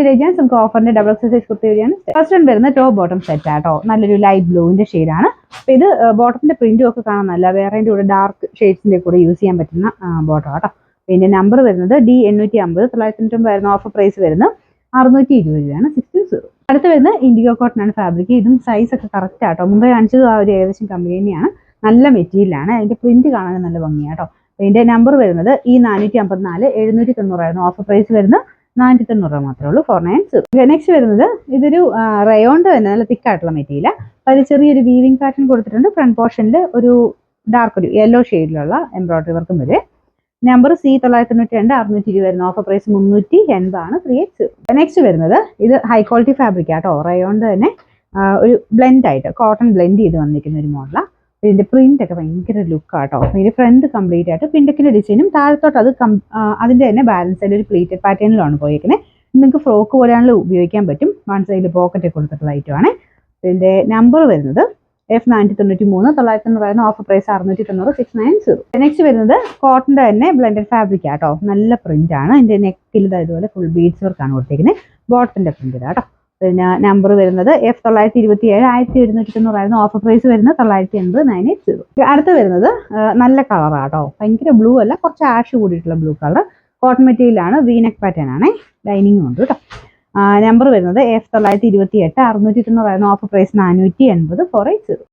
Gents നമുക്ക് ഓഫറിന്റെ double exercise kurti വരികയാണ്. First one വരുന്ന ടോപ്പ് ബോട്ടം സെറ്റ് ആട്ടോ, നല്ലൊരു ലൈറ്റ് ബ്ലൂവിന്റെ ഷെയ്ഡാണ്. അപ്പൊ ഇത് ബോട്ടത്തിന്റെ പ്രിന്റും ഒക്കെ കാണാൻ നല്ല, വേറെ കൂടെ ഡാർക്ക് ഷെയ്ഡ്സിന്റെ കൂടെ യൂസ് ചെയ്യാൻ പറ്റുന്ന ബോട്ടം ആട്ടോ. പിന്നെ നമ്പർ വരുന്നത് D850, 990 വരുന്ന ഓഫർ പ്രൈസ് വരുന്നത് 620 രൂപയാണ്, 60. അടുത്ത് വരുന്ന ഇൻഡിഗോ കോട്ടൺ ആണ് ഫാബ്രിക്. ഇതും സൈസ് ഒക്കെ കറക്റ്റ് ആട്ടോ, മുമ്പ് കാണിച്ചത് ആ ഒരു ഏകദേശം കമ്പനി തന്നെയാണ്. നല്ല മെറ്റീരിയലാണ്, അതിന്റെ പ്രിന്റ് കാണാൻ നല്ല ഭംഗിയാട്ടോ. ഇതിന്റെ നമ്പർ വരുന്നത് E454, 790 ആയിരുന്നു. ഓഫർ പ്രൈസ് വരുന്നത് 490 മാത്രമേ ഉള്ളൂ, 490. നെക്സ്റ്റ് വരുന്നത് ഇതൊരു റയോണ്ട് തന്നെ നല്ല തിക്കായിട്ടുള്ള മെറ്റീരിയൽ. അതിൽ ചെറിയൊരു വീവിംഗ് പാറ്റേൺ കൊടുത്തിട്ടുണ്ട്. ഫ്രണ്ട് പോർഷനിൽ ഒരു ഡാർക്ക് ഒരു യെല്ലോ ഷെയ്ഡിലുള്ള എംബ്രോയിഡറി വർക്കും വരെ. നമ്പർ C992, 620 വരുന്ന ഓഫർ പ്രൈസ് 380 ആണ്, 380. നെക്സ്റ്റ് വരുന്നത് ഇത് ഹൈ ക്വാളിറ്റി ഫാബ്രിക് ആട്ടോ, റയോണ്ട് തന്നെ ഒരു ബ്ലെൻഡ് ആയിട്ട് കോട്ടൺ ബ്ലെൻഡ് ചെയ്ത് വന്നിരിക്കുന്ന ഒരു മോഡലാണ്. ഇതിന്റെ പ്രിന്റ് ഒക്കെ ഭയങ്കര ലുക്ക് ആട്ടോ. ഇതിന്റെ ഫ്രണ്ട് കംപ്ലീറ്റ് ആയിട്ട് പിൻഡക്കിന്റെ ഡിസൈനും താഴത്തോട്ട് അത് അതിന്റെ തന്നെ ബാലൻസ് ആയിട്ട് ഒരു പ്ലീറ്റഡ് പാറ്റേണിലാണ് പോയിരിക്കുന്നത്. നിങ്ങൾക്ക് ഫ്രോക്ക് പോലെയാണല്ലോ ഉപയോഗിക്കാൻ പറ്റും. വൺ സൈഡിൽ പോക്കറ്റ് കൊടുത്തിട്ടുള്ള ഐറ്റമാണ്. ഇതിന്റെ നമ്പർ വരുന്നത് F493, 990 ഓഫർ പ്രൈസ് 690, 690. നെക്സ്റ്റ് വരുന്നത് കോട്ടന്റെ തന്നെ ബ്ലെൻഡഡ് ഫാബ്രിക് ആട്ടോ, നല്ല പ്രിന്റ് ആണ്. ഇതിന്റെ നെക്കിൽ ഇതുപോലെ ഫുൾ ബീഡ്സ് വർക്ക് ആണ് കൊടുത്തിരിക്കുന്നത്. ബോട്ടത്തിന്റെ പ്രിന്റ് ആട്ടോ. പിന്നെ നമ്പർ വരുന്നത് F927, 1190 ഓഫർ പ്രൈസ് വരുന്നത് 980, 980. അടുത്ത് വരുന്നത് നല്ല കളറാട്ടോ, ഭയങ്കര ബ്ലൂ അല്ല, കുറച്ച് ആഷ് കൂടിയിട്ടുള്ള ബ്ലൂ കളർ. കോട്ടൺ മെറ്റീരിയലാണ്, വീനെക്ക് പാറ്റേൺ ആണ്, ലൈനിങ്ങും ഉണ്ട് കേട്ടോ. നമ്പർ വരുന്നത് F928, 690 ഓഫർ പ്രൈസ് 480, 480.